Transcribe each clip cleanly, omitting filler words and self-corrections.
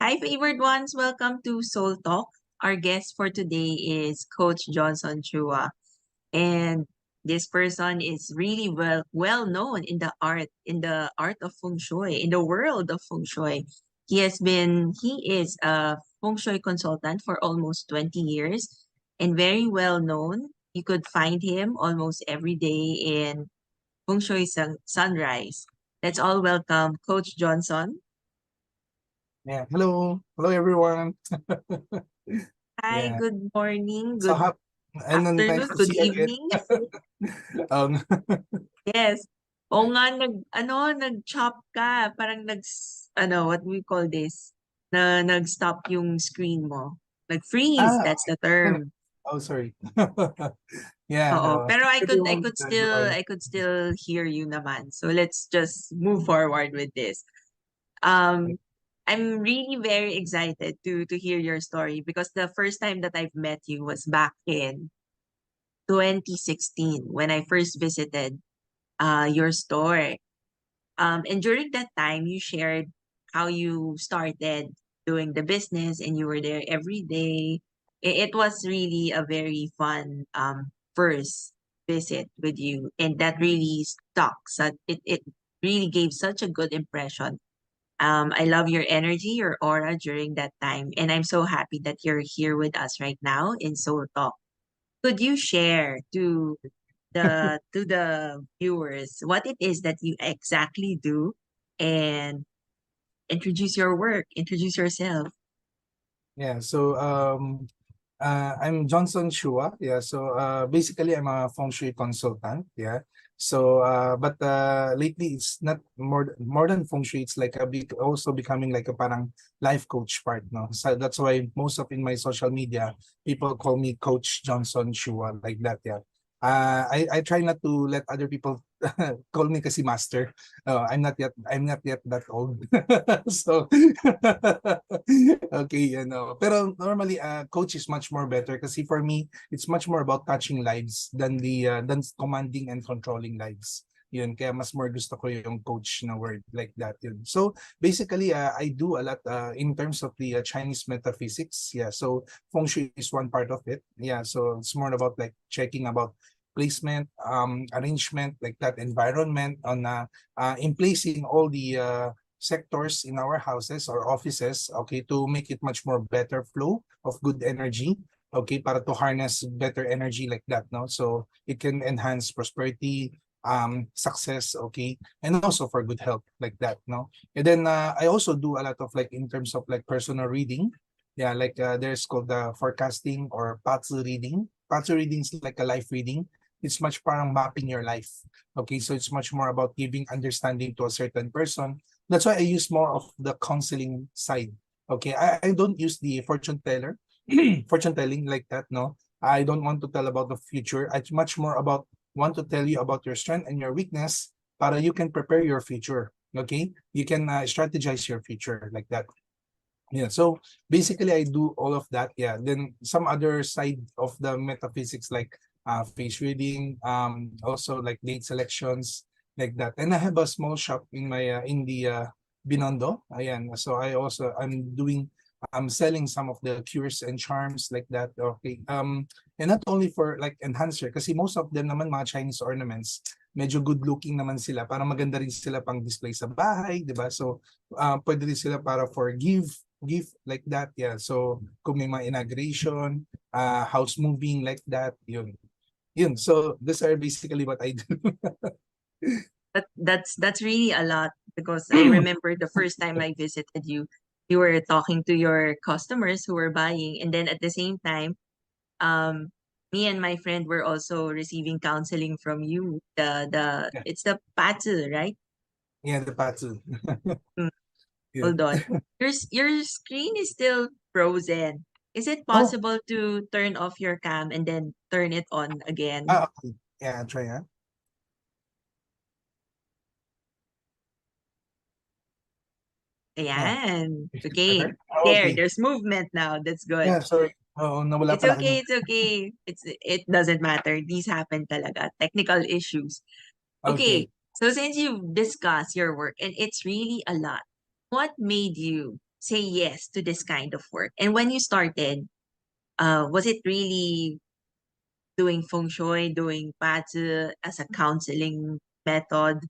Hi, favored ones. Welcome to Soul Talk. Our guest for today is Coach Johnson Chua, and this person is really well known in the art of feng shui, in the world of feng shui. He is a feng shui consultant for almost 20 years and very well known. You could find him almost every day in Feng Shui Sunrise. Let's all welcome Coach Johnson. Yeah. Hello everyone. Hi, Yeah. good morning, So good hap and then nice afternoon, to good see you again. evening. Um, Yes. Oo nga, nag-chop ka. Parang what do we call this? Nag-stop yung screen mo. Nag-freeze, ah, that's the no, no. term. Oh, sorry. Yeah, Oo. no. Pero I could, I Everyone, could still, everyone. I could still hear you naman. So let's just move forward with this. Um, I'm really very excited to hear your story because the first time that I've met you was back in 2016 when I first visited your store. And during that time, you shared how you started doing the business and you were there every day. It was really a very fun first visit with you, and that really stuck. So it really gave such a good impression. I love your energy, your aura during that time, and I'm so happy that you're here with us right now in Soul Talk. Could you share to the viewers what it is that you exactly do and introduce your work, introduce yourself? Yeah. I'm Johnson Chua. Yeah. Basically I'm a feng shui consultant. Yeah. But lately it's not more than feng shui. It's like a bit also becoming like a parang life coach part. No, so that's why most of in my social media people call me Coach Johnson Chua like that. Yeah. I try not to let other people call me kasi master. I'm not yet that old. So okay, Pero normally coach is much more better kasi for me it's much more about touching lives than commanding and controlling lives. Yun, kaya mas more gusto ko yung coach na word like that yun. So basically I do a lot in terms of the Chinese metaphysics. Yeah, so feng shui is one part of it. Yeah, so it's more about like checking about placement, arrangement, like that environment on in placing all the sectors in our houses or offices, okay, to make it much more better flow of good energy, okay, para to harness better energy like that, no? So it can enhance prosperity, success, okay, and also for good health like that, no? And then I also do a lot of like in terms of like personal reading. Yeah, like there's called the forecasting or patsu reading. Patsu reading is like a life reading. It's much parang mapping your life. Okay, so it's much more about giving understanding to a certain person. That's why I use more of the counseling side. Okay, I don't use the fortune teller, fortune telling like that. No, I don't want to tell about the future. It's much more about want to tell you about your strength and your weakness, para you can prepare your future. Okay, you can strategize your future like that. Yeah, so basically I do all of that. Yeah, then some other side of the metaphysics like face reading, also like date selections like that. And I have a small shop in my in the Binondo. Ayan. So I'm selling some of the cures and charms like that. Okay. And not only for like enhancer kasi most of them naman mga Chinese ornaments medyo good looking naman sila para maganda rin sila pang display sa bahay, 'di ba? So pwede rin sila para for gift like that. Yeah, so kung may mga inauguration, house moving like that, yun, so these are basically what I do. That's really a lot because I remember the first time I visited you, you were talking to your customers who were buying, and then at the same time, um, me and my friend were also receiving counseling from you. The Yeah, it's the patsu, right? yeah, the patsu. Mm, Yeah. hold on. Your screen is still frozen. Is it Oh, possible to turn off your cam and then turn it on again? okay. Yeah, try, huh? Yeah. Ayan. Is it Okay. better? Oh, okay. There's movement now. That's good. Yeah, sorry. Oo, nawala It's pala kanina. okay, it's okay. It doesn't matter. These happen talaga. Technical issues. Okay. Okay. So since you've discussed your work and it's really a lot, what made you say yes to this kind of work? And when you started, was it really doing feng shui, doing bazi as a counseling method?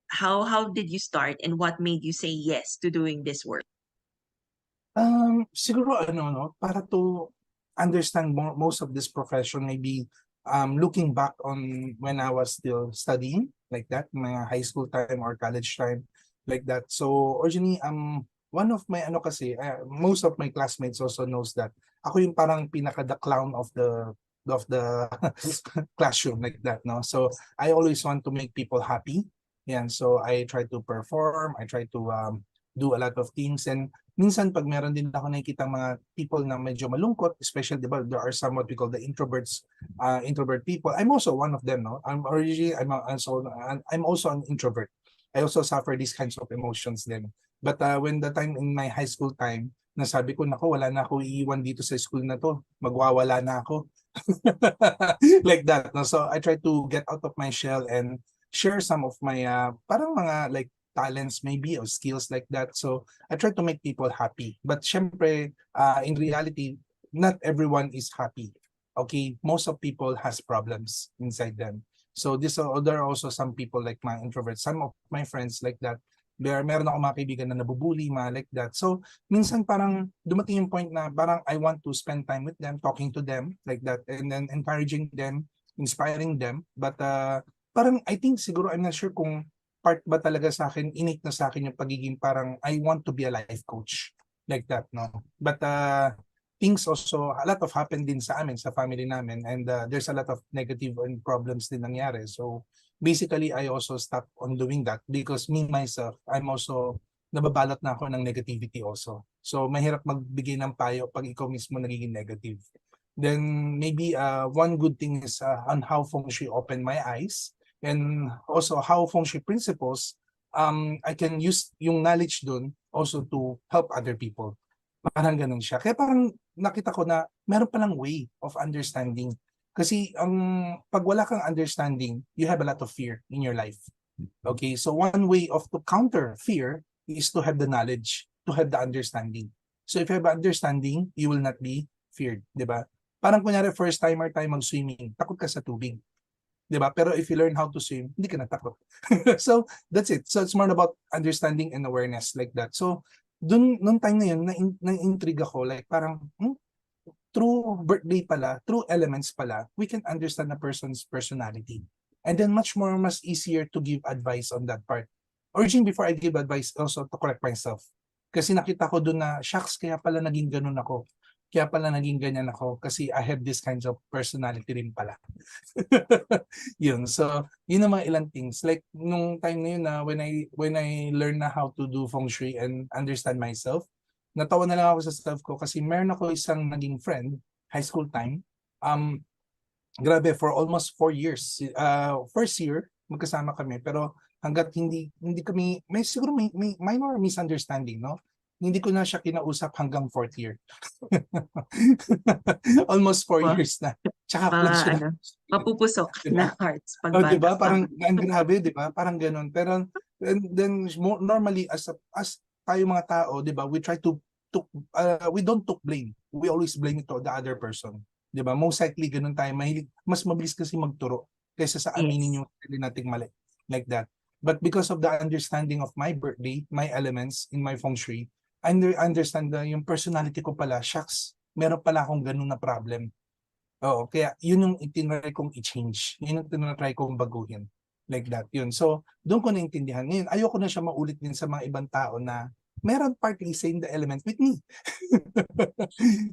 How did you start, and what made you say yes to doing this work? Siguro ano 'no, para to understand more most of this profession, maybe, looking back on when I was still studying, like that, mga high school time or college time, like that. So, originally, one of my ano kasi, most of my classmates also knows that ako yung parang pinaka the clown of the classroom, like that, 'no. So, I always want to make people happy, yan. So, I try to perform, I try to, do a lot of things. And minsan 'pag meron din ako nakikitang mga people na medyo malungkot, especially 'di ba, there are some what we call the introverts, introvert people. I'm also one of them, 'no? I'm also an introvert. I also suffer these kinds of emotions din. But, when the time in my high school time, nasabi ko, "Naku, wala na ako iiwan dito sa school na 'to, magwawala na ako." Like that, 'no? So, I try to get out of my shell and share some of my, parang mga like talents maybe or skills like that. So, I try to make people happy. But syempre, in reality, not everyone is happy. Okay, most of people has problems inside them. So there are also some people like my introverts, some of my friends like that. Meron ako mga kaibigan na nabubuli, mga like that. So minsan parang dumating yung point na parang I want to spend time with them, talking to them like that, and then encouraging them, inspiring them. But parang I think siguro I'm not sure kung part ba talaga sa akin, innate na sa akin yung pagiging parang I want to be a life coach like that, no? But things also, a lot of happened din sa amin, sa family namin, and there's a lot of negative and problems din nangyari. So basically, I also stopped on doing that because me myself, I'm also nababalot na ako ng negativity also. So mahirap magbigay ng payo pag ikaw mismo nagiging negative. Then maybe one good thing is on how feng shui opened my eyes, and also how feng shui principles, I can use yung knowledge dun also to help other people. Parang gano'n siya. Kaya parang nakita ko na meron palang way of understanding. Kasi ang 'pag wala kang understanding, you have a lot of fear in your life. Okay, so one way of to counter fear is to have the knowledge, to have the understanding. So if you have understanding, you will not be feared, 'di ba? Parang kunyari first timer tayo mag-swimming, takot ka sa tubig, 'di ba? Pero if you learn how to swim, hindi ka na takot. So that's it. So it's more about understanding and awareness like that. So nung time na yun, na-intrigue ako, like parang, through birthday pala, through elements pala, we can understand a person's personality. And then mas easier to give advice on that part. Urging before I give advice, also to correct myself. Kasi nakita ko dun na, shucks, kaya pala naging ganun ako. Kaya pala naging ganyan ako kasi I have this kinds of personality rin pala. Yun. So, yun ang mga ilang things. Like, nung time na yun na when I learn na how to do feng shui and understand myself, natawa na lang ako sa self ko kasi meron ako isang naging friend, high school time. Um, Grabe, for almost 4 years. First year, magkasama kami, pero hanggat hindi kami, may minor misunderstanding, no? Hindi ko na siya kinausap hanggang fourth year. Almost 4 years na. Tsaka ko lang siya Ano, mapupusok diba? na hearts pag Oh, 'di bata ba? pa. Parang ang grabe, 'di ba? Parang gano'n. Pero and then normally as tayo mga tao, 'di ba? We don't took blame. We always blame it to the other person. 'Di ba? Most likely gano'n tayo. Mas mabilis kasi magturo kaysa sa aminin Yes. yung sarili nating mali. Like that. But because of the understanding of my birthday, my elements in my feng shui, understand na yung personality ko pala, shucks, meron pala akong ganun na problem. Oo, kaya yun yung itinry kong i-change. Yun yung tinatry kong baguhin. Like that, yun. So, doon ko naintindihan. Ngayon, ayoko na siya maulit din sa mga ibang tao na meron partly same the element with me.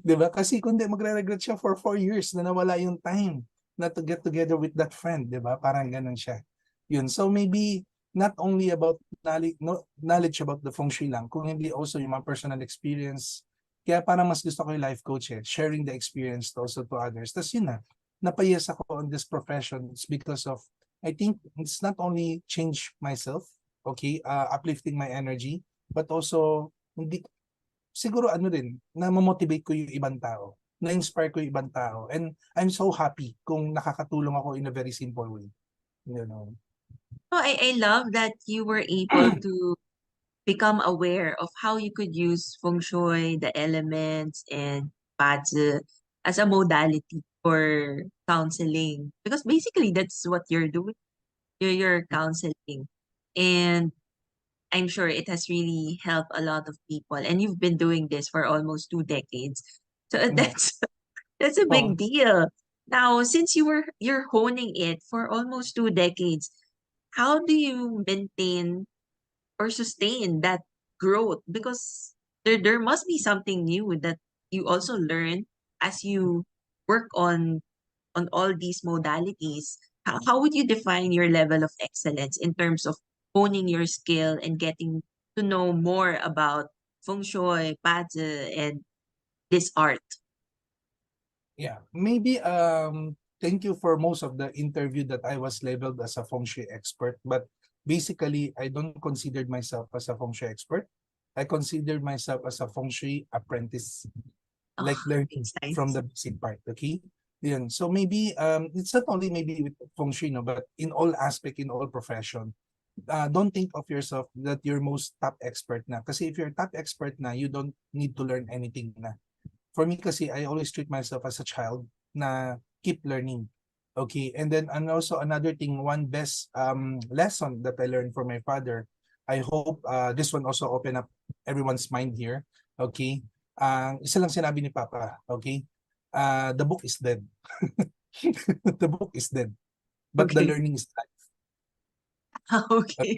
'Di ba? Kasi kundi magre-regret siya for 4 years na nawala yung time na to get together with that friend, 'di ba? Parang ganun siya. Yun. So maybe not only about knowledge, no, knowledge about the feng shui lang, kung hindi also yung mga personal experience. Kaya parang mas gusto ko yung life coach sharing the experience also to others. Tapos yun na, napayas ako on this profession. It's because of, I think it's not only change myself, okay, uplifting my energy, but also, hindi, siguro ano rin, na motivate ko yung ibang tao, na-inspire ko yung ibang tao. And I'm so happy kung nakakatulong ako in a very simple way. You know? Oh, I love that you were able to become aware of how you could use feng shui, the elements, and bazi as a modality for counseling. Because basically, that's what you're doing. You're counseling. And I'm sure it has really helped a lot of people. And you've been doing this for almost 2 decades. So Yeah. that's a Oh, big deal. Now, since you're honing it for almost 2 decades, how do you maintain or sustain that growth? Because there must be something new that you also learn as you work on all these modalities. How would you define your level of excellence in terms of honing your skill and getting to know more about feng shui, bazi, and this art? yeah. Maybe thank you for most of the interview that I was labeled as a feng shui expert, but basically I don't consider myself as a feng shui expert. I consider myself as a feng shui apprentice, Oh, like learning it's from nice. the basic part, okay? Yun. So maybe it's not only maybe with feng shui, no, but in all aspect, in all profession, don't think of yourself that you're most top expert na. Kasi if you're top expert na, you don't need to learn anything na. For me kasi, I always treat myself as a child na keep learning. Okay, and then and also another thing, one best lesson that I learned from my father, I hope this one also open up everyone's mind here. Okay, isa lang sinabi ni Papa, okay, the book is dead. The book is dead, but the Okay. learning is alive. Okay. Okay,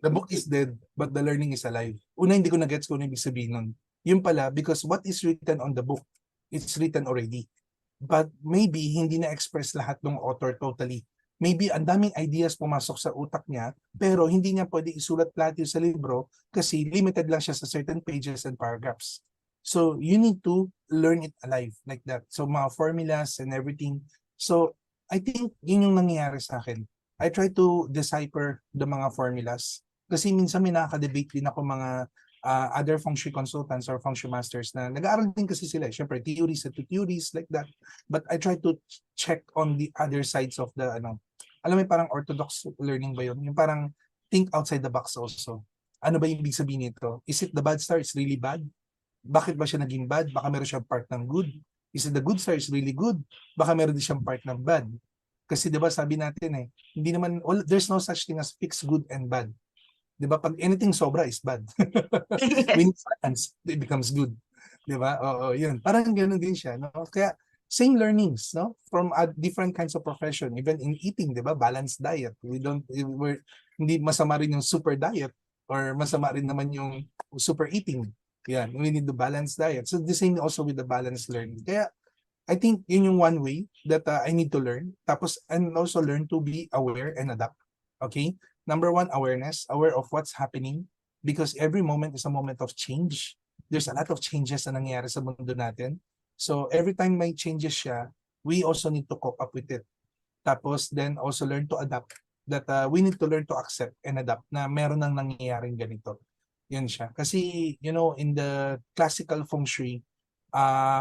the book is dead, but the learning is alive. Una, hindi ko na-gets kung ano ibig sabihin nun. Yun pala, because what is written on the book, it's written already. But maybe hindi na-express lahat ng author totally. Maybe ang daming ideas pumasok sa utak niya, pero hindi niya pwede isulat lahat yun sa libro kasi limited lang siya sa certain pages and paragraphs. So you need to learn it alive like that. So mga formulas and everything. So I think yun yung nangyayari sa akin. I try to decipher the mga formulas. Kasi minsan may nakaka-debate din ako mga other feng shui consultants or feng shui masters na nag-aaral din kasi sila. Siyempre, theories at theories like that. But I try to check on the other sides of the, alam mo parang orthodox learning ba yun? Yung parang think outside the box also. Ano ba yung ibig sabihin nito? Is it the bad star is really bad? Bakit ba siya naging bad? Baka meron siyang part ng good. Is it the good star is really good? Baka meron din siyang part ng bad. Kasi 'di ba sabi natin hindi naman there's no such thing as fixed good and bad. 'Di ba? Pag anything sobra is bad. When Yes. it's balance, it becomes good. 'Di ba? Oo, 'yun. Parang ganoon din siya, no? Kaya same learnings, no? From different kinds of profession, even in eating, 'di ba? Balanced diet. We're hindi masama rin yung super diet or masama rin naman yung super eating. Yan, we need the balanced diet. So the same also with the balanced learning. Kaya I think yun yung one way that I need to learn. Tapos, and also learn to be aware and adapt. Okay? Number one, awareness. Aware of what's happening. Because every moment is a moment of change. There's a lot of changes na nangyayari sa mundo natin. So, every time may changes siya, we also need to cope up with it. Tapos, then also learn to adapt. That we need to learn to accept and adapt na meron nang nangyayaring ganito. Yun siya. Kasi, in the classical feng shui,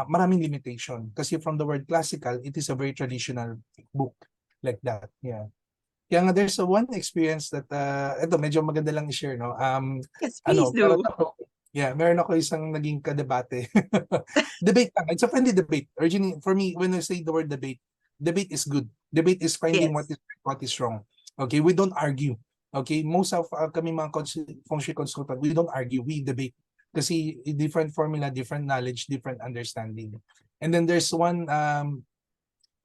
maraming limitation. Kasi from the word classical, it is a very traditional book like that. Yeah. Kaya nga there's a one experience that ito medyo maganda lang i-share, no. Yes, please Meron do. ako meron ako isang naging kadebate. Debate lang. It's a friendly debate. Originally for me when I say the word debate, debate is good. Debate is finding Yes. what is wrong. Okay, we don't argue. Okay, most of kami mga feng shui consultant, we don't argue, we debate. Kasi different formula, different knowledge, different understanding. And then there's one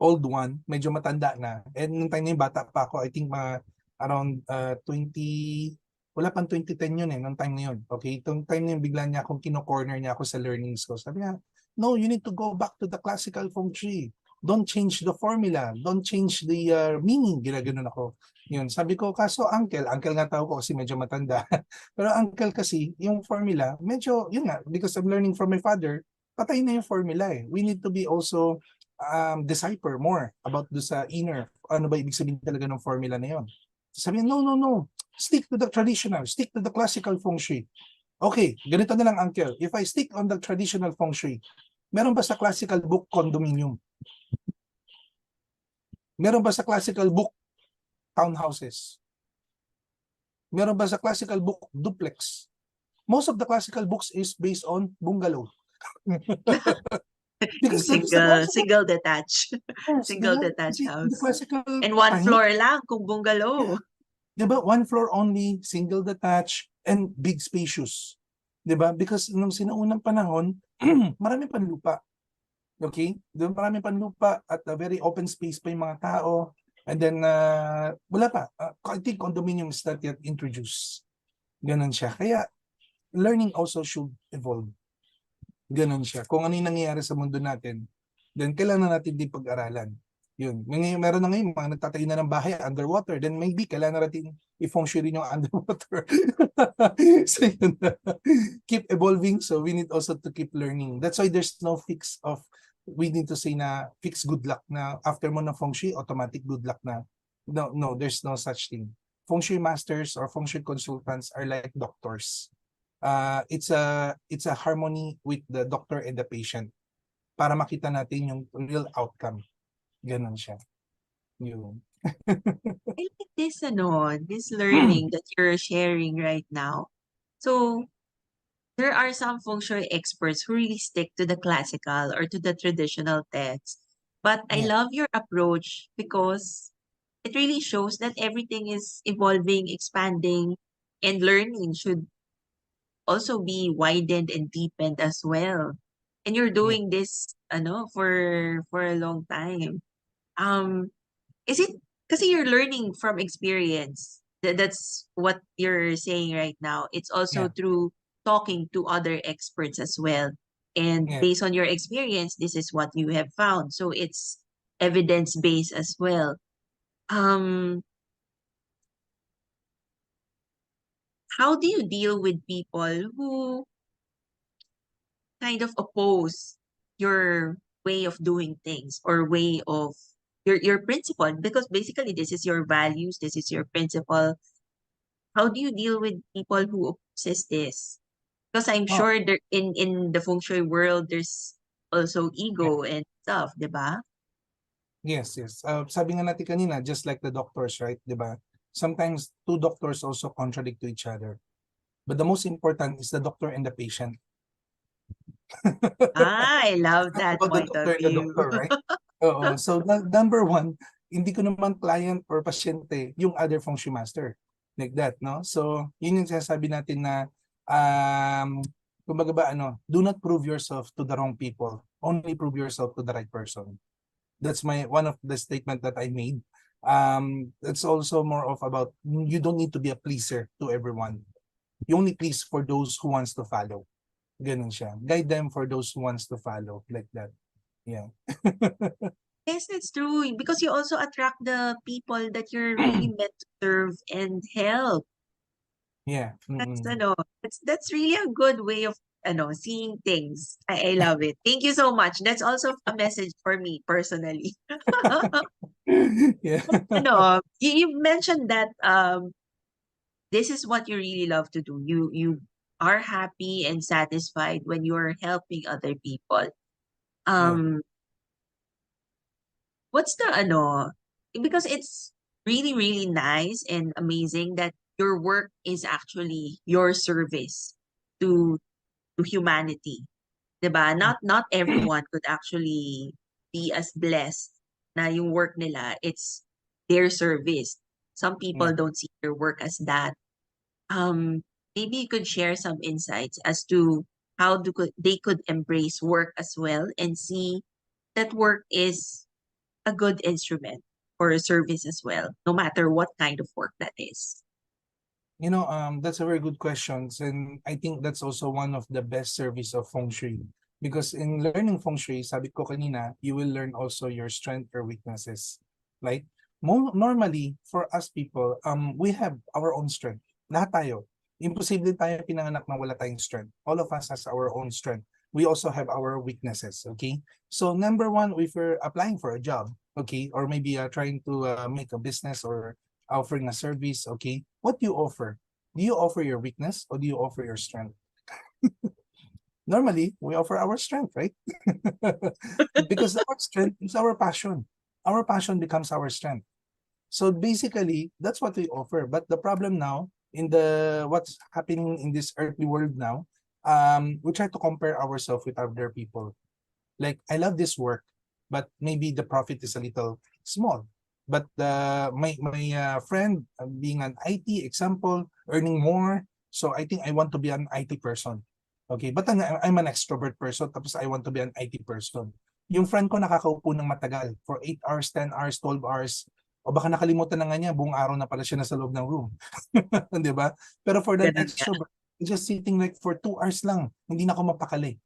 old one, medyo matanda na. And nung time na yung bata pa ako, I think mga around 20, wala pang 2010 yun nung time na yun. Okay, itong time na yun, bigla niya akong kino-corner niya ako sa learnings ko. Sabi niya, no, you need to go back to the classical feng shui. Don't change the formula. Don't change the meaning. Ginaganon ako. Yun, sabi ko, kaso uncle nga tawag ko kasi medyo matanda. Pero uncle kasi, yung formula, medyo, yun nga, because I'm learning from my father, patay na yung formula eh. We need to be also decipher more about do sa inner, ano ba ibig sabihin talaga ng formula na yon. Sabi niya, no, no, no. Stick to the traditional. Stick to the classical feng shui. Okay, ganito na lang, uncle. If I stick on the traditional feng shui, meron ba sa classical book condominium? Meron ba sa classical book townhouses? Meron ba sa classical book duplex? most of the classical books is based on bungalow. Because that was the Single classical. single detached. Yes, di Single ba? detached Kasi in the house. classical And one time, floor lang kung bungalow. di ba, one floor only, single detached, and big spacious. Di ba? Because nung sinaunang panahon, marami pang lupa. Okay? Doon marami pang lupa at a very open space pa yung mga tao. And then, wala pa. I think condominium is not yet introduced. Ganon siya. Kaya, learning also should evolve. Ganon siya. Kung ano yung nangyayari sa mundo natin, then kailangan natin din pag-aralan. Yun. Meron na ngayon, mga nagtatayo na ng bahay underwater, then maybe kailangan natin i-feng shui rin yung underwater. So yun. Keep evolving, so we need also to keep learning. That's why there's no fix of, we need to say na fix good luck na after mo na feng shui, automatic good luck na. No, no, there's no such thing. Feng shui masters or feng shui consultants are like doctors. It's a harmony with the doctor and the patient para makita natin yung real outcome. Ganon siya. Yun. I like this learning that you're sharing right now. So, there are some feng shui experts who really stick to the classical or to the traditional texts. But I Yeah, love your approach because it really shows that everything is evolving, expanding, and learning should also be widened and deepened as well. And you're yeah. doing this for a long time. Um is it because you're learning from experience? That's what you're saying right now. It's also Yeah, through talking to other experts as well. And yeah. based on your experience, this is what you have found. So it's evidence based as well. Um, how do you deal with people who kind of oppose your way of doing things or way of your principle? Because basically this is your values, this is your principle. How do you deal with people who opposes this? Because I'm Oh, sure there in the feng shui world there's also yeah. ego and stuff, 'di ba? Yes, yes. Sabi nga natin kanina, just like the doctors, right? Di ba? Sometimes two doctors also contradict to each other. But the most important is the doctor and the patient. Ah, I love Not that about the point of doctor and the view. doctor, right? Oo. So, number one, hindi ko naman client or pasyente yung other feng shui master. Like that, no? So, yun yung sinasabi natin na, kumbaga ba, do not prove yourself to the wrong people. Only prove yourself to the right person. That's one of the statement that I made. It's also more of about, you don't need to be a pleaser to everyone. You only please for those who wants to follow. Ganun siya. Guide them for those who wants to follow. Like that. Yeah. Yes, that's true. Because you also attract the people that you're really meant to serve and help. Yeah. That's Mm-mm. that's really a good way of seeing things. I love it. Thank you so much. That's also a message for me personally. Yeah. You mentioned that this is what you really love to do. You are happy and satisfied when you're helping other people. Yeah. Um what's the because it's really really nice and amazing that your work is actually your service to humanity. 'Di ba? Not everyone could actually be as blessed na yung work nila, it's their service. Some Yeah. people don't see their work as that. Um, maybe you could share some insights as to how they could embrace work as well and see that work is a good instrument for a service as well, no matter what kind of work that is. That's a very good question. And I think that's also one of the best service of feng shui. Because in learning feng shui, sabi ko kanina, you will learn also your strength or weaknesses. Right? Normally, for us people, we have our own strength. Lahat tayo. Imposible tayo pinanganak na wala tayong strength. All of us has our own strength. We also have our weaknesses. Okay? So number one, if we're applying for a job, okay, or maybe trying to make a business or offering a service, okay, what do you offer? Do you offer your weakness or do you offer your strength? Normally, we offer our strength, right? Because our strength is our passion. Our passion becomes our strength. So basically, that's what we offer. But the problem now, in the what's happening in this earthly world now, we try to compare ourselves with other people. Like, I love this work, but maybe the profit is a little small. But my friend, being an IT example, earning more, so I think I want to be an IT person. Okay, but I'm an extrovert person, tapos I want to be an IT person. Yung friend ko nakakaupo ng matagal for 8 hours, 10 hours, 12 hours, o baka nakalimutan na nga niya, buong araw na pala siya nasa loob ng room. Di ba? Pero for that Ganun nga. extrovert, just sitting like for 2 hours lang, hindi na ako mapakali.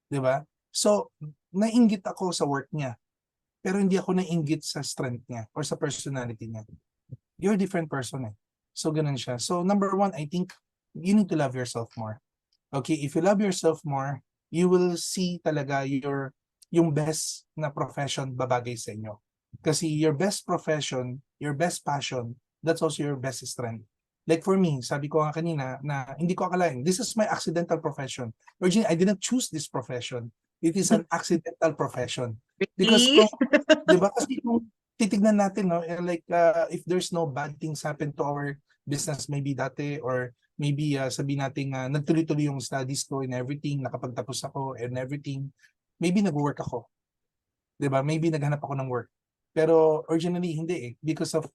Di ba? So, nainggit ako sa work niya, pero hindi ako nainggit sa strength niya or sa personality niya. You're a different person eh. So, ganun siya. So, number one, I think you need to love yourself more. Okay, if you love yourself more, you will see talaga yung best na profession babagay sa inyo. Kasi your best profession, your best passion, that's also your best strength. Like for me, sabi ko nga kanina na hindi ko akalain, this is my accidental profession. Originally, I didn't choose this profession. It is an accidental profession. Because Really? kung, di ba, kasi kung titignan natin, no, like if there's no bad things happen to our business maybe dati, or maybe sabihin natin nagtuloy-tuloy yung studies ko and everything, nakapagtapos ako and everything, maybe nag-work ako. 'Di ba? Maybe naghanap ako ng work. Pero originally hindi eh, because of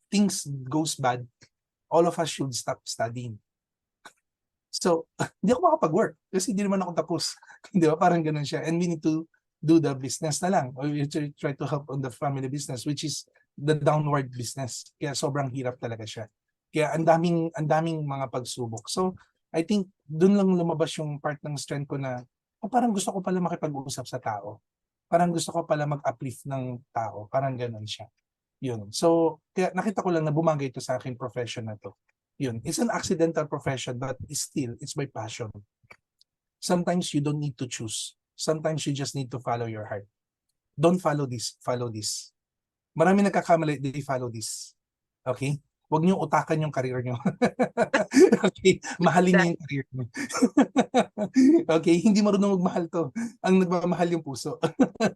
things goes bad, all of us should stop studying. So, hindi ako makapag-work kasi hindi naman ako tapos. 'Di ba? Parang ganun siya. And we need to do the business na lang, or we try to help on the family business, which is the downward business. Kaya sobrang hirap talaga siya. Kaya ang daming mga pagsubok. So, I think doon lang lumabas yung part ng strength ko na parang gusto ko pala makipag-usap sa tao. Parang gusto ko pala mag-uplift ng tao. Parang ganun siya. Yun. So, kaya nakita ko lang na bumagay ito sa aking profession na to. Yun. It's an accidental profession, but still, it's my passion. Sometimes you don't need to choose. Sometimes you just need to follow your heart. Don't follow this, follow this. Marami nagkakamali, they follow this. Okay? Huwag niyo utakan yung career niyo. Okay? Mahalin niyo Exactly. yung career niyo. Okay? Hindi marunong magmahal to. Ang nagmamahal yung puso.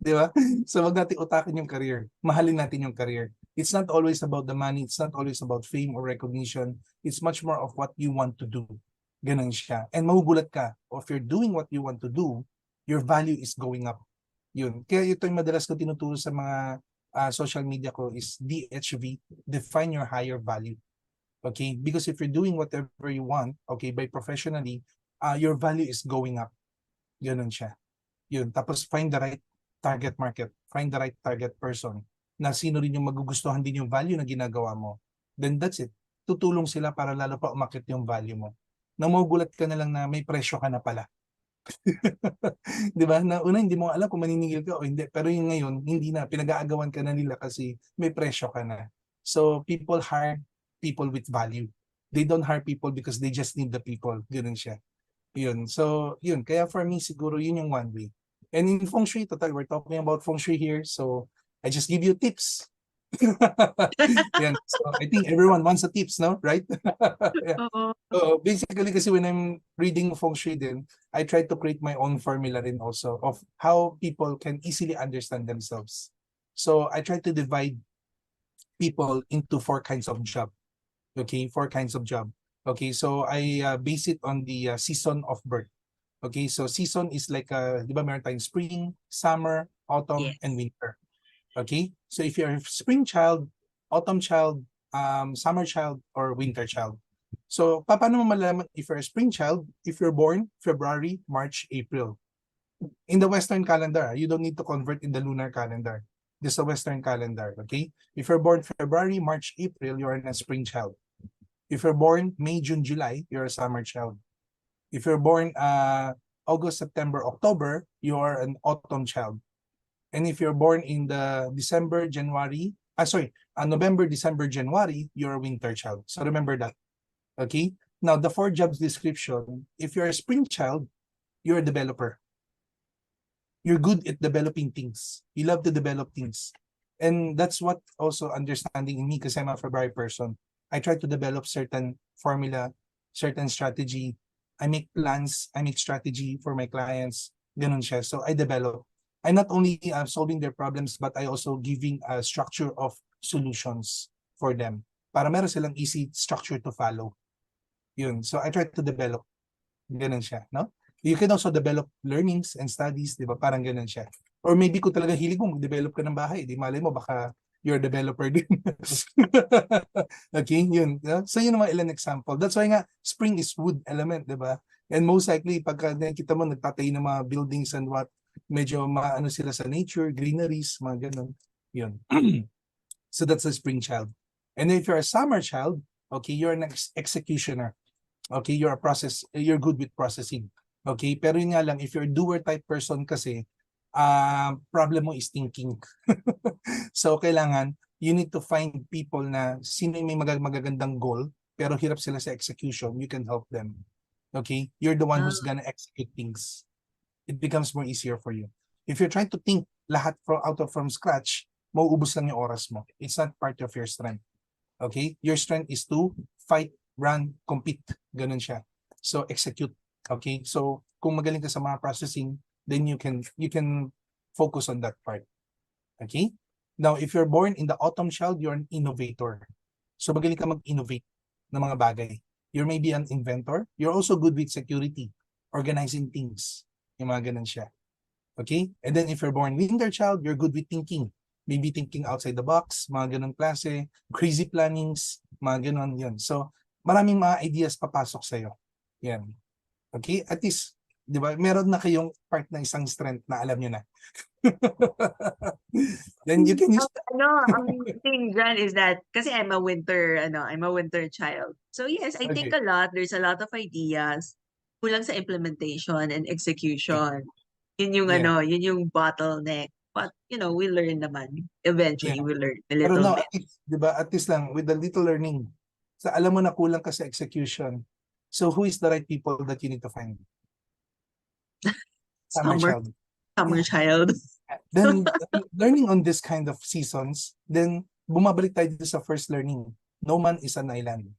Di ba? So wag natin utakan yung career. Mahalin natin yung career. It's not always about the money. It's not always about fame or recognition. It's much more of what you want to do. Ganun siya. And magugulat ka. If you're doing what you want to do, your value is going up. Yun. Kaya ito yung madalas ko tinuturo sa mga social media ko is DHV, define your higher value. Okay? Because if you're doing whatever you want, okay, by professionally, your value is going up. Ganun siya. Yun. Tapos find the right target market. Find the right target person na sino rin yung magugustuhan din yung value na ginagawa mo. Then that's it. Tutulong sila para lalo pa umakit yung value mo. Nang magugulat ka na lang na may presyo ka na pala. 'Di ba? Na una hindi mo alam kung maniningil ka o hindi, pero yung ngayon hindi na, pinag-aagawan ka na nila kasi may presyo ka na. So people hire people with value. They don't hire people because they just need the people. Ganoon siya. Yun. So yun, kaya for me siguro yun yung one way. And in feng shui, total, we're talking about feng shui here, so I just give you tips. Yan. So I think everyone wants a tips, no? Right? Yeah. Oo. Basically, kasi when I'm reading feng shui din, I try to create my own formula rin also of how people can easily understand themselves. So I try to divide people into 4 kinds of job. Okay, 4 kinds of job. Okay, so I base it on the season of birth. Okay, so season is like, di ba meron tayong spring, summer, autumn, and Yes. winter. Okay, so if you're a spring child, autumn child, summer child, or winter child. So, paano mo malaman if you're a spring child, if you're born February, March, April? In the Western calendar, you don't need to convert in the lunar calendar. This is a Western calendar, okay? If you're born February, March, April, you're a spring child. If you're born May, June, July, you're a summer child. If you're born August, September, October, you are an autumn child. And if you're born in the December, January, November, December, January, you're a winter child. So remember that. Okay? Now, the 4 jobs description, if you're a spring child, you're a developer. You're good at developing things. You love to develop things. And that's what also understanding in me, because I'm a February person. I try to develop certain formula, certain strategy. I make plans, I make strategy for my clients. Ganun siya. So I develop. I'm not only solving their problems, but I also giving a structure of solutions for them. Para meron silang easy structure to follow. Yun. So I try to develop. Ganun siya, no? You can also develop learnings and studies, di ba? Parang ganun siya. Or maybe kung talaga hilig mo, mag-develop ka ng bahay, di malay mo, baka you're a developer din. Okay, yun. So yun ang mga ilan example. That's why nga, spring is wood element, di ba? And most likely, pagka nakikita mo, nagtatay ng mga buildings and what, medyo maano sila sa nature, greeneries, mga ganun. Yun. So that's a spring child. And if you're a summer child, okay, you're an executioner. Okay, you're good with processing. Okay, pero yun nga lang, if you're a doer type person kasi, problem mo is thinking. So kailangan, you need to find people na sino yung may magagandang goal, pero hirap sila sa execution, you can help them. Okay, you're the one who's Ah, gonna execute things. It becomes more easier for you. If you're trying to think lahat from scratch, mauubos lang yung oras mo. It's not part of your strength. Okay? Your strength is to fight, run, compete. Ganun siya. So execute. Okay? So kung magaling ka sa mga processing, then you can focus on that part. Okay? Now, if you're born in the autumn child, you're an innovator. So magaling ka mag-innovate ng mga bagay. You're maybe an inventor. You're also good with security, organizing things. Yung mga ganun siya. Okay? And then if you're born winter child, you're good with thinking. Maybe thinking outside the box, mga ganun klase, crazy plannings, mga ganun yun. So, maraming mga ideas papasok sa'yo. Yan. Okay? At least, di ba, meron na kayong part na isang strength na alam nyo na. Then you can use that. ano, ang thing dyan is that, kasi I'm a winter child. So yes, I think Okay. a lot, there's a lot of ideas, kulang sa implementation and Yeah. execution. Yun yung Yeah. yun yung bottleneck. But, we learn naman. Eventually, Yeah. we learn a Pero little no, bit. at least, di ba, at least lang, with the little learning, sa alam mo na kulang ka sa execution. So who is the right people that you need to find? Summer Summer, child. summer Yeah. child. Then learning on this kind of seasons, then bumabalik tayo dito sa first learning. No man is an island.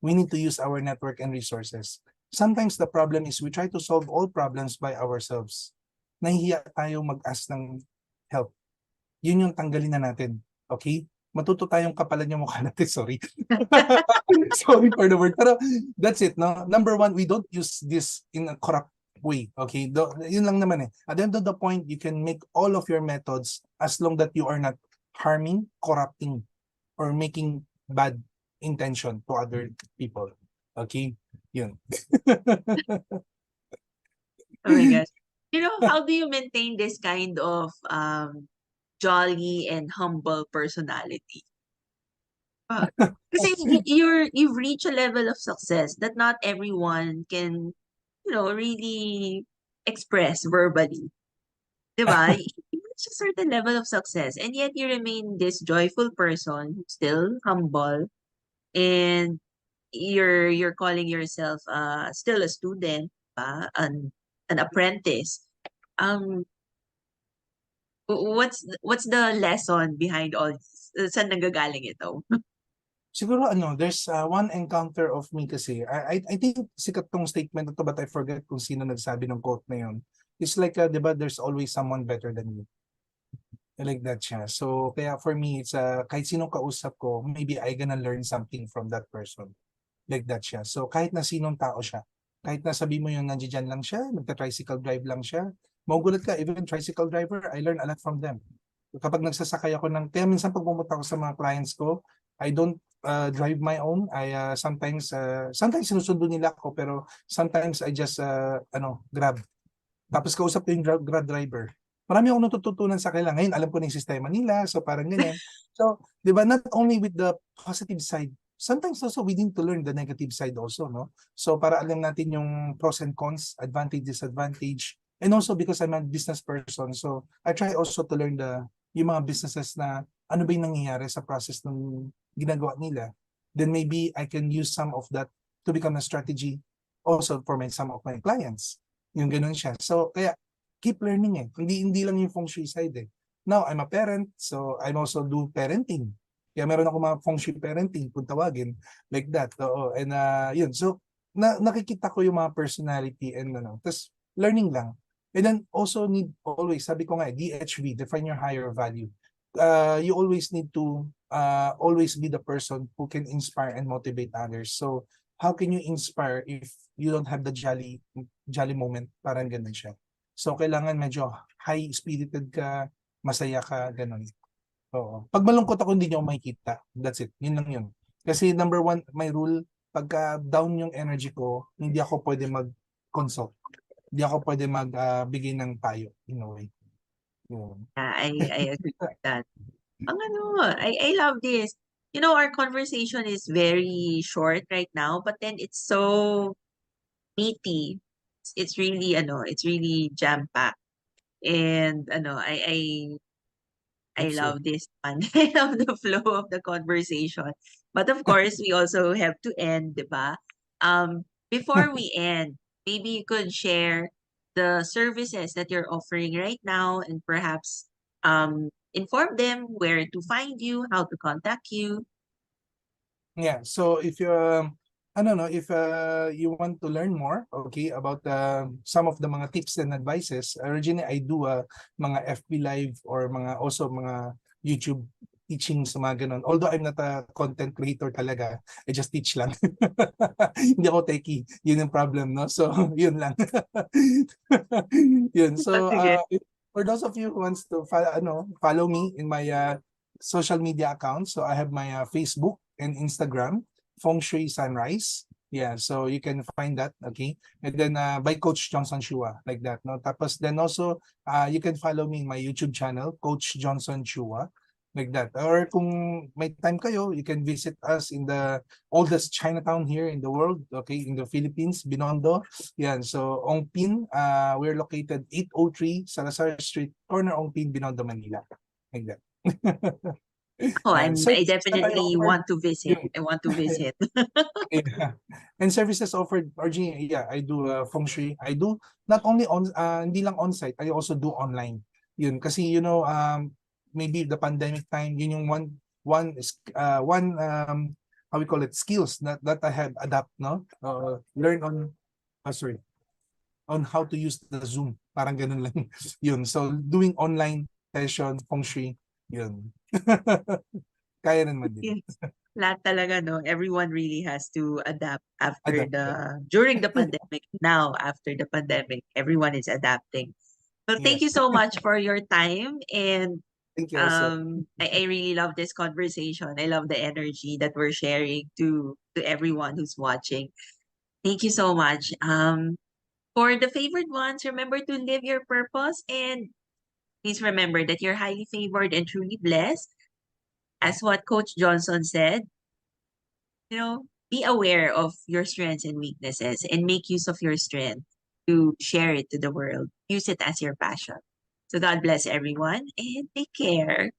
We need to use our network and resources. Sometimes the problem is we try to solve all problems by ourselves. Nahihiya tayo mag-ask ng help. Yun yung tanggalin na natin. Okay? Matuto tayong kapalan yung mukha natin. Sorry. Sorry for the word. Pero that's it. No? Number one, we don't use this in a corrupt way. Okay? Yun lang naman eh. At the end of the point, you can make all of your methods as long that you are not harming, corrupting, or making bad intention to other people. Okay? Yun. Oh my gosh. How do you maintain this kind of jolly and humble personality? Uh, Kasi you've reached a level of success that not everyone can, really express verbally. Diba? You reach a certain level of success and yet you remain this joyful person, who's still humble, and you're calling yourself still a student, an apprentice. Um, what's the lesson behind all this? Saan nanggagaling ito? Siguro there's one encounter of me kasi. I think sikat tong statement na to but I forget kung sino nagsabi ng quote na yun. It's like, di ba, there's always someone better than you. I like that siya. So, kaya for me, it's kahit sinong kausap ko, maybe I gonna learn something from that person. Like that siya. So, kahit na sinong tao siya, kahit na sabi mo yung nandiyan lang siya, nagta-tricycle drive lang siya, magugulat ka, even tricycle driver, I learn a lot from them. Kapag nagsasakay ako kaya minsan pag pumunta ako sa mga clients ko, I don't drive my own. Sometimes sinusundo nila ako, pero sometimes I just, grab. Tapos kausap ko yung grab driver. Marami akong natututunan sa kanila. Ngayon, alam ko na yung sistema nila. So, parang ganyan. So, di ba, not only with the positive side, sometimes also we need to learn the negative side also, no? So, para alam natin yung pros and cons, advantage, disadvantage. And also because I'm a business person, so I try also to learn yung mga businesses na ano ba yung nangyayari sa process ng ginagawa nila. Then maybe I can use some of that to become a strategy also for some of my clients. Yung ganun siya. So, kaya, keep learning eh. Hindi lang yung feng shui side eh. Now, I'm a parent, so I'm also do parenting. Kaya meron ako mga feng shui parenting, kung tawagin, like that. Oo. And yun. So, nakikita ko yung mga personality and tapos learning lang. And then also need always, sabi ko nga, DHV, define your higher value. You always need to always be the person who can inspire and motivate others. So, how can you inspire if you don't have the jolly moment? Parang ganun siya. So, kailangan medyo high-spirited ka, masaya ka, ganun. Oo. Pag malungkot ako, hindi niyo ako makikita. That's it. Yun lang yun. Kasi number one, my rule, pagka down yung energy ko, hindi ako pwede mag-consult. Hindi ako pwede magbigay ng payo in a way. Yun. Yeah, I agree with that. Ang ano, I love this. You know, our conversation is very short right now, but then it's so meaty. It's really it's really jam-packed. And I Hope so. love this one. I love the flow of the conversation. But of course, we also have to end, 'di ba? Before we end, maybe you could share the services that you're offering right now and perhaps inform them where to find you, how to contact you. Yeah, so if you I don't know if you want to learn more, okay, about some of the mga tips and advices. Originally, I do mga FB live or mga also mga YouTube teachings mga ganun. Although I'm not a content creator talaga, I just teach lang. Hindi ako techie. Yun yung problem, no? So, yun lang. Yun. So, Sige. for those of you who wants to follow me in my social media accounts, so I have my Facebook and Instagram, Feng Shui Sunrise. Yeah, so you can find that, okay? And then by Coach Johnson Chua, like that, no? Tapos then also, you can follow me in my YouTube channel, Coach Johnson Chua, like that. Or kung may time kayo, you can visit us in the oldest Chinatown here in the world, okay? In the Philippines, Binondo. Yeah, so Ongpin, we're located 803 Salazar Street, corner Ongpin, Binondo, Manila. Like that. Oh, And I services that I definitely offer, want to visit. yun. I want to visit. Yeah. And services offered, RG, yeah, I do feng shui. I do not only hindi lang on-site, I also do online. Yun, kasi maybe the pandemic time, yun yung one how we call it, skills that I have adapt, no? Learn on, sorry, on how to use the Zoom. Parang ganun lang. Yun. So, doing online session, feng shui, yun. Kaya naman din. Yes. Lahat talaga, no? Everyone really has to adapt Adapt. during the pandemic. Now, after the pandemic, everyone is adapting. Well, thank you Yes. so much for your time. And Thank you also. I really love this conversation. I love the energy that we're sharing to everyone who's watching. Thank you so much. For the favored ones, remember to live your purpose and please remember that you're highly favored and truly blessed. As what Coach Johnson said, be aware of your strengths and weaknesses and make use of your strength to share it to the world. Use it as your passion. So God bless everyone and take care.